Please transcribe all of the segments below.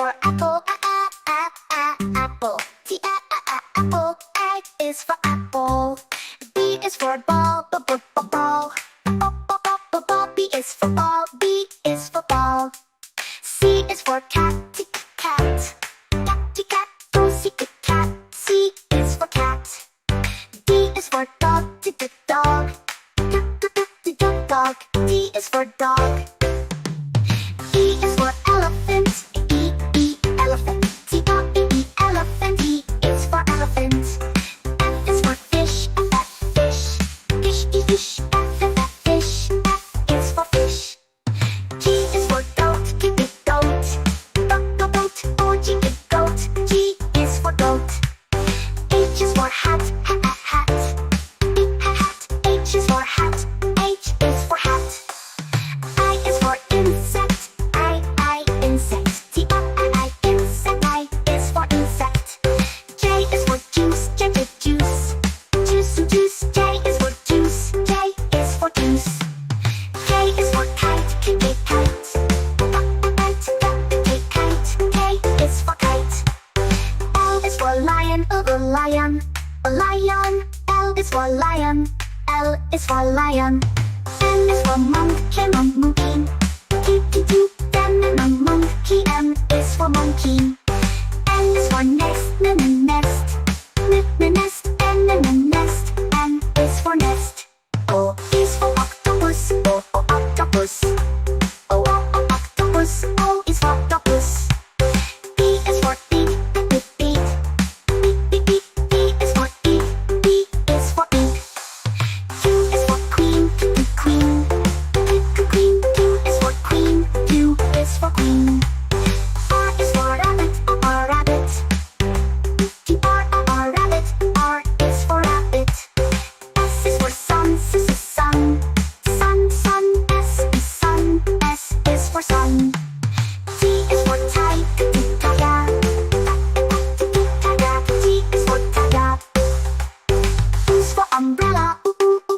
for apple, apple. Apple. A is for apple. B is for ball, ball. B is for ball, B is for ball. C is for cat, cat. Cat, go see the cat. C is for cat. D is for dog, dog. Dog. D is for dog. E is for elephant, elephant. E elephant. E is for elephant. F is for fish, fish. Fish. F is for fish. G is for goat, goat. Goat. G is for goat. H is for hat, hat. H is for hat. H is for hat. I is for insect, insect. I insect. I is for insect. J is for juice, juice. J is for juice, J is for juice. K is for kite, kite. K is for kite. L is for lion, lion. L is for lion, L is for lion. M is for monkey, monkey. Monkey. M is for monkey. N is for nest, nest. Nest. N is for nest. O is for octopus, octopus. Octopus. O is for octopus. B is for beak, beak. B is for beak, B is for beak. Q is for queen, queen. Q is for queen, Q is for queen. R is for rabbit, rabbit. Rabbit, R is for rabbit. S is for sun, sun. S is sun, S is for sun. T is for tiger, T is for tiger. U is for umbrella,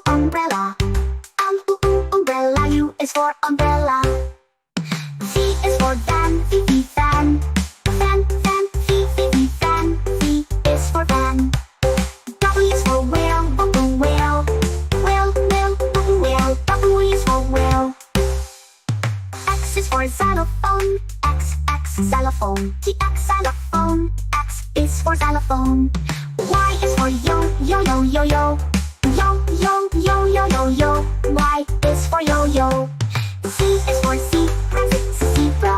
umbrella. Umbrella, U is for umbrella. V is for van, van. Van, van, V is for van. W is for whale, whale. Whale, W is for whale. X is for xylophone, X, xylophone. Xylophone, X is for xylophone. Y is for yo. Yo. Y is for yo-yo. Z is for zebra, zebra.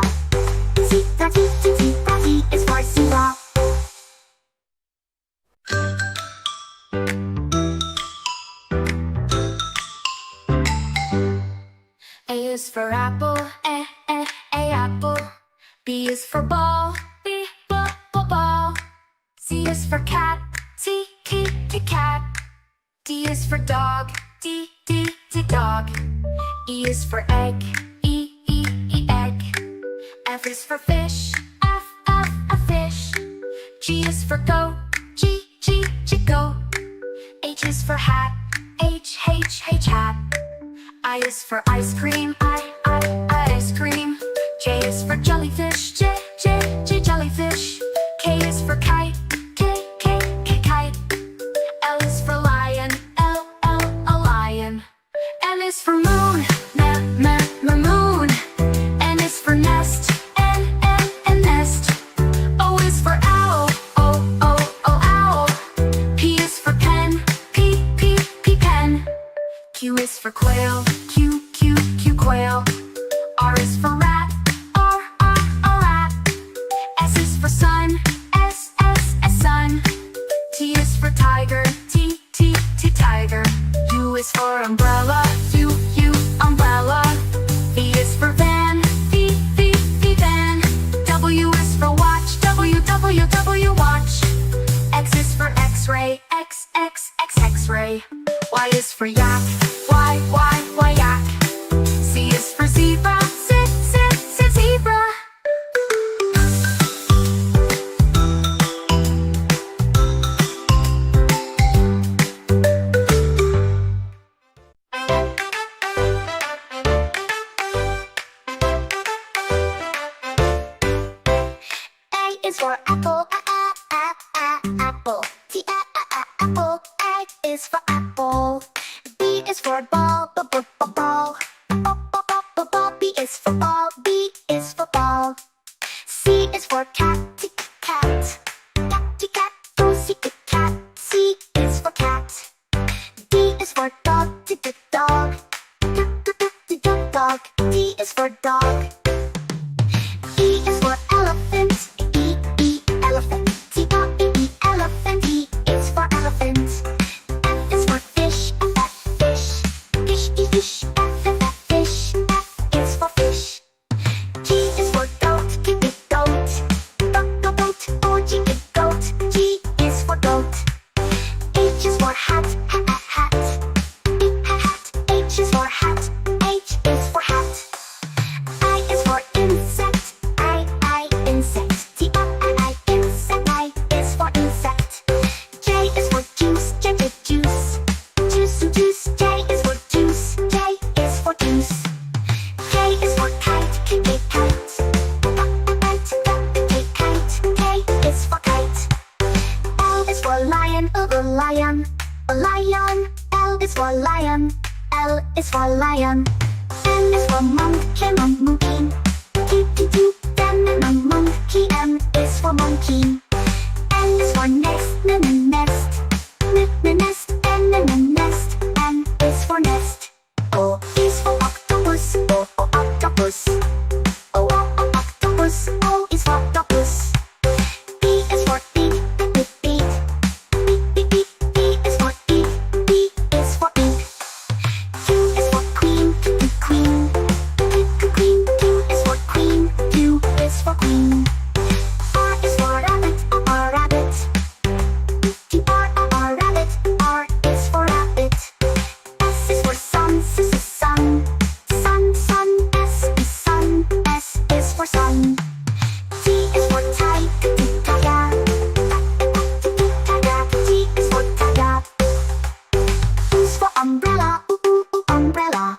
Z is for zebra. A is for apple, A apple. B is for ball, B ball. C is for cat, C cat. D is for dog, D dog. E is for egg, E egg. F is for fish, F fish. G is for goat, G goat. H is for hat, H hat. I is for ice cream, I ice cream. J is for jellyfish, J jellyfish. K is for kite, K kite. L is for lion, L lion. M is for moon, moon. N is for nest, N nest. O is for owl, owl. P is for pen, P pen. Q is for quail, Q quail. R is for rat, R rat. S is for sun, S sun. T is for tiger, T tiger. U is for umbrella, U umbrella. V is for van, V van. W is for watch, W watch. X is for x-ray, X x-ray. Y is for yak, Y yak. Z is for zebra, Z zebra. ball. B is for ball, ball. B is for ball, B is for ball. C is for cat, cat. Cat, go see the cat. C is for cat. D is for dog, dog. Dog. D is for dog. E is for elephant, elephant. T elephant. E is for elephant. F is for fish, fish. Fish. F is for fish. G is for goat, goat. Goat. G is for goat. H is for hat, hat. H is for hat. H is for hat. I is for insect, insect. T-I, insect. I is for insect. J is for juice, juice. Juice. J is for juice, J is for juice. K is for kite, kite. K is for kite. L is for lion, lion. L is for lion, L is for lion. M is for monkey, monkey. M is for monkey. N is for nest, nest. Nest. N is for nest. O is for octopus, octopus. Octopus. O is for octopus. B is for beak, beak. B is for beak, B is for beak. Q is for queen, queen. Q is for queen, Q is for queen. R is for rabbit, rabbit. Rabbit, R is for rabbit. S is for sun, sun. S is sun, S is for sun. T is for tiger, T is for tiger. U is for umbrella, umbrella.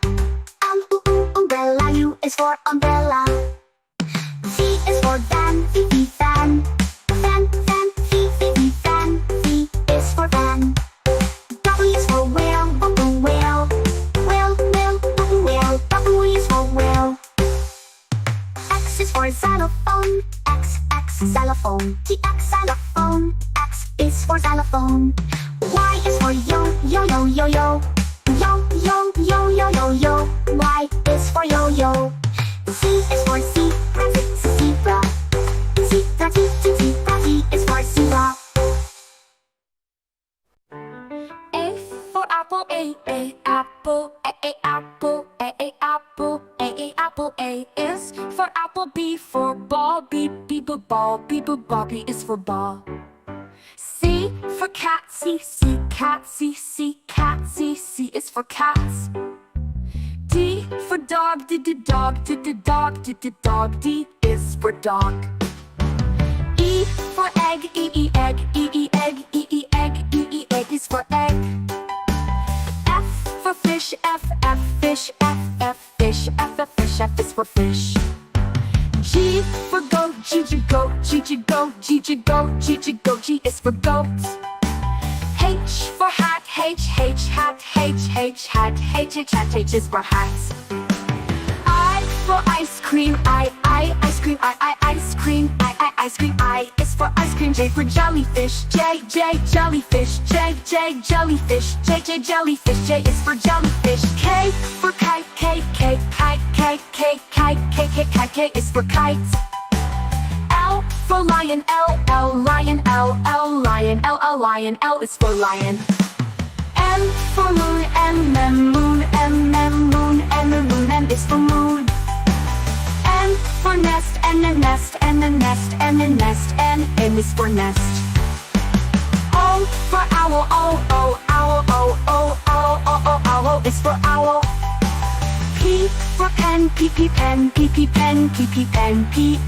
Umbrella, U is for umbrella. V is for van, van. Van, V is for van. W is for whale, whale. W is for whale. X is for xylophone, X, xylophone. X, xylophone, X is for xylophone. Y is for yo. Y is for yo. Z is for zebra. Zebra, Z is for zebra. A for apple, A apple. A apple. A is for apple. B for ball, B ball. Ball, B is for ball. C for cat, C cat. C is for cats. D for dog, dog. D is for dog. E for egg, egg. Egg is for egg. F for fish, fish. Fish is for fish. G for goat, G is for goat. H for hat, H is for hat. I for ice cream, ice cream. I is for ice cream. J for jellyfish, J jellyfish. J jellyfish. J is for jellyfish. K for kite, K is for kite. L for lion, lion. L is for lion. M for moon, moon. M is for moon. N for nest, nest. N is for nest. O for owl, owl is for owl. P for pen, P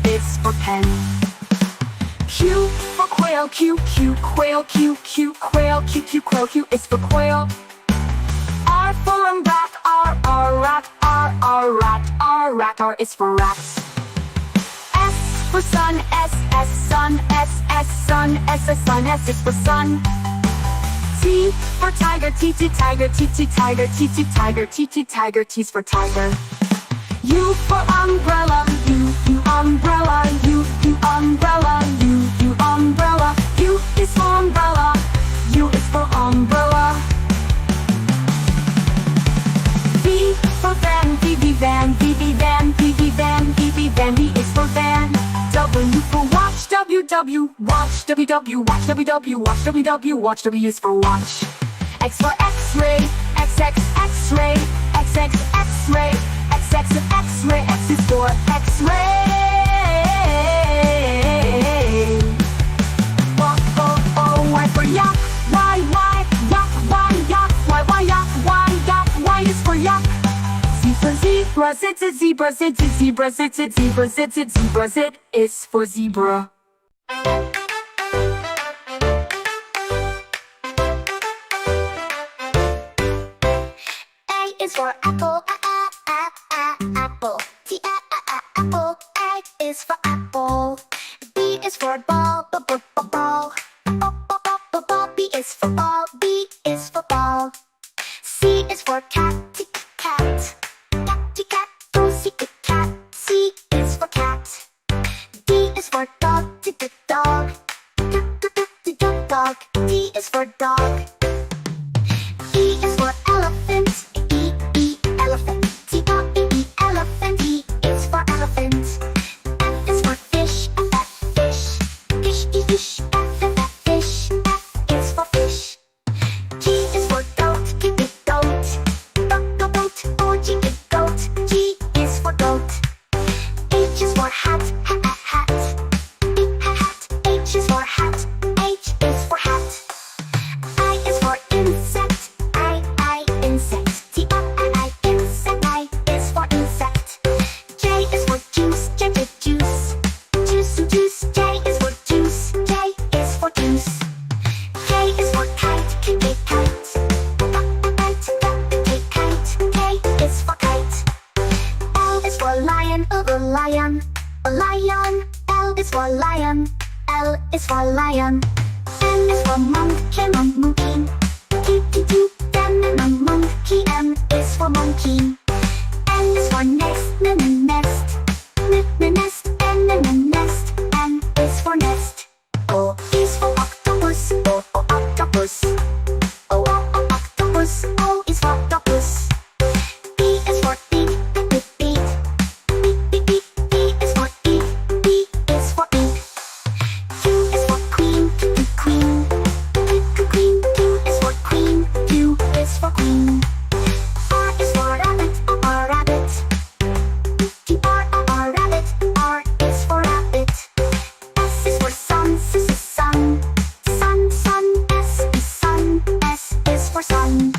is for pen. Q for quail, Q is for quail. R for rat, R is for rat. S for sun, sun is for sun. T for tiger, T tiger, T tiger, T tiger, T tiger, T's for tiger. U for umbrella, U umbrella, U umbrella, U umbrella. U is for umbrella, U is for umbrella. V for van, V van, V van, V van, V van, V is for van. W for watch, W watch, W watch, W watch, W watch, W is for watch. X for X-ray, X-ray, X-ray, X-ray, X is for X-ray. Y for yak, Y, yak, Y, yak, Y is for yak. Z for zebra, Z, zebra, Z, zebra, Z, zebra, Z, zebra, Z is for zebra. A is for apple, apple. T, apple. A is for apple. B is for ball, ball. B is for ball, B is for ball. C is for cat, cat. Cat, go see the cat. C is for cat. D is for dog, dog. Dog. D is for dog. E is for elephant, elephant. T, elephant. E is for elephant. F is for fish, fish. Fish, F, fish. F is for fish. G is for goat, goat. O, G, goat. G is for goat. H is for hat, hat. H is for hat, H is for hat. I is for insect, I, insect. T, I, insect, I is for insect. J is for juice, juice. Juice, J is for juice, J is for juice. K is for kite, kite. K is for kite. L is for lion, lion. L is for lion, L is for lion. M is for monkey, monkey. M, monkey, M is for monkey. N is for nest, nest. Nest, N, nest, N is for nest. O is for octopus, octopus. O, octopus, O is for octopus. B is for beak, beak. B is for beak, B is for beak. Q is for queen, queen. Q is for queen, Q is for queen. R is for rabbit, rabbit. R, rabbit, R is for rabbit. S is for sun, sun. S is sun, S is for sun.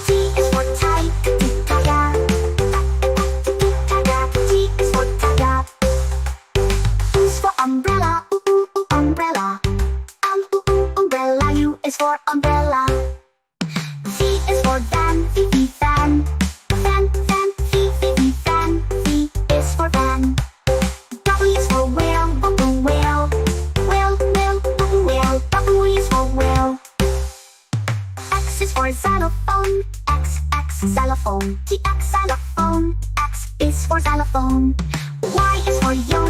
T is for tiger, T is for tiger. U is for umbrella, umbrella. Umbrella, U is for umbrella. V is for van, van. Van, V is for van. W is for whale, whale. Whale, W is for whale. X is for xylophone, X, xylophone. T, xylophone, X is for xylophone. Y is for yo.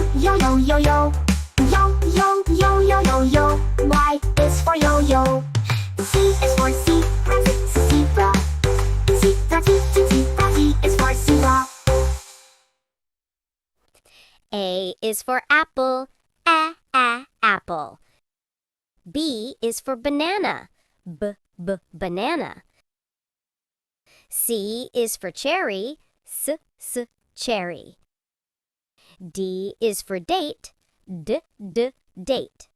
Y is for yo-yo. Z is for zebra. Zebra, Z is for zebra. A is for apple, apple. B is for banana, banana. C is for cherry, cherry. D is for date, date.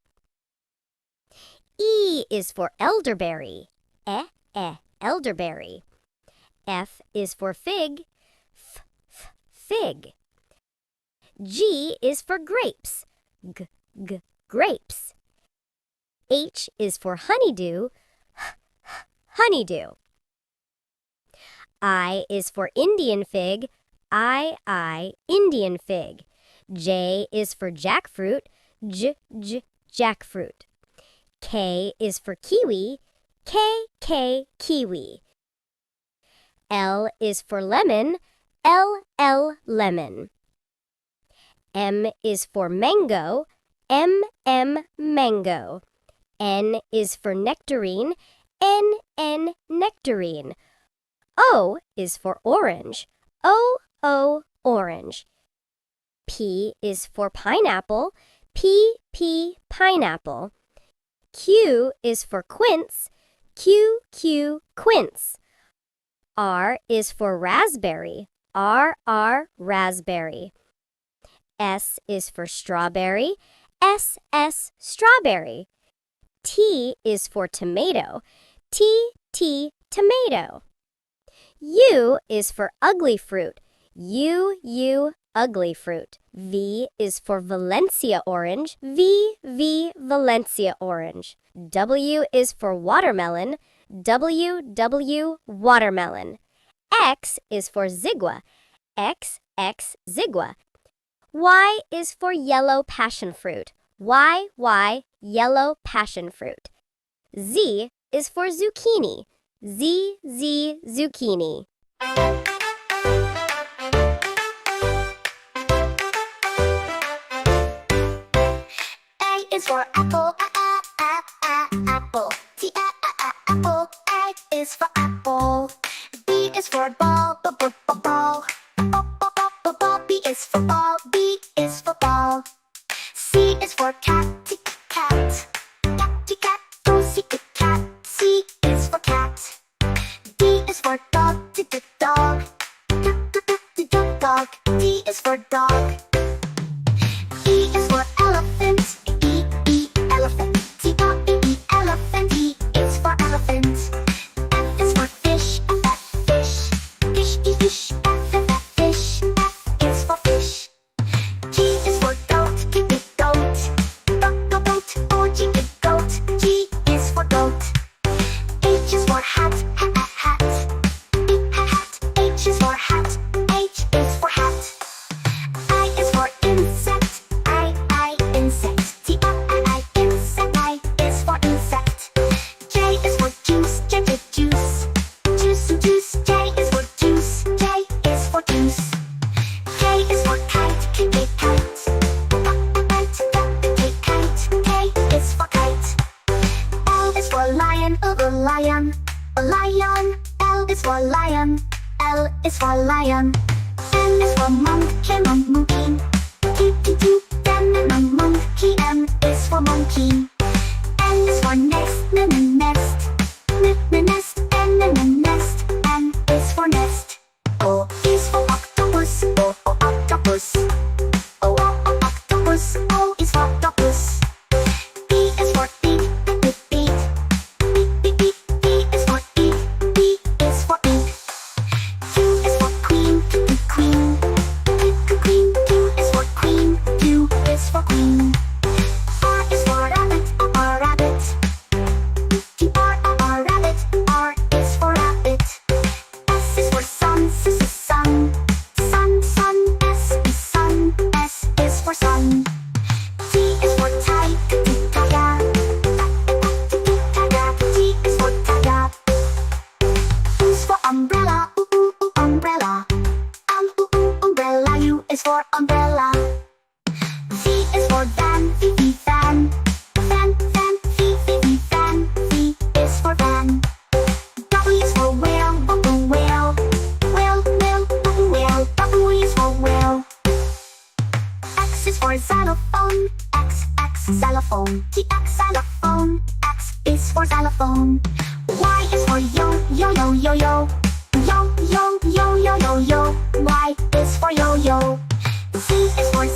E is for elderberry, elderberry. F is for fig, fig. G is for grapes, grapes. H is for honeydew, honeydew. I is for Indian fig, Indian fig. J is for jackfruit, jackfruit. K is for kiwi, K, kiwi. L is for lemon, L, lemon. M is for mango, M, mango. N is for nectarine, N, nectarine. O is for orange, O, orange. P is for pineapple, P, pineapple. Q is for quince, Q, quince. R is for raspberry, R, raspberry. S is for strawberry, S, strawberry. T is for tomato, T, tomato. U is for ugly fruit, U, ugly fruit. V is for Valencia orange, V, Valencia orange. W is for watermelon, W, watermelon. X is for zigua, X, zigua. Y is for yellow passion fruit, Y, yellow passion fruit. Z is for zucchini, Z, zucchini. A is for apple, apple. T, apple. A is for apple. B is for ball, ball. B is for ball, B is for ball. C is for cat, cat. Cat, go see the cat. C is for cat. D is for dog, dog. Dog. D is for dog. E is for elephant, E, elephant. T, elephant. E is for elephant. F is for fish, fish. Fish. F, fish. F is for fish. G is for goat, goat. O, G, goat. G is for goat. H is for hat, hat. H is for hat, H is for hat. I is for insect, I, insect. T, insect, I is for insect. J is for juice, juice. Juice. J is for juice, J is for juice. K is for kite, kite. K is for kite. L is for lion, lion. L is for lion, L is for lion. M is for monkey, monkey. Monkey, M is for monkey. N is for nest, nest. Nest, nest. N is for nest. O is for octopus, octopus. O, octopus, O is for octopus. P is for pig, pig. P is for pig, P is for pig. Q is for queen, queen. Q is for queen, Q is for queen. R is for rabbit, rabbit. R, rabbit. R is for rabbit. S is for sun, sun. Sun. S is sun, S is for sun. T is for tiger, T is for tiger. U is for umbrella, umbrella. Umbrella, U is for umbrella. V is for van, van. Van, V, van. V is for van. W is for whale, whale. Whale. W is for whale. X is for xylophone, X, xylophone. T, xylophone, X is for xylophone. Y is for yo. Y is for yo-yo. Z is for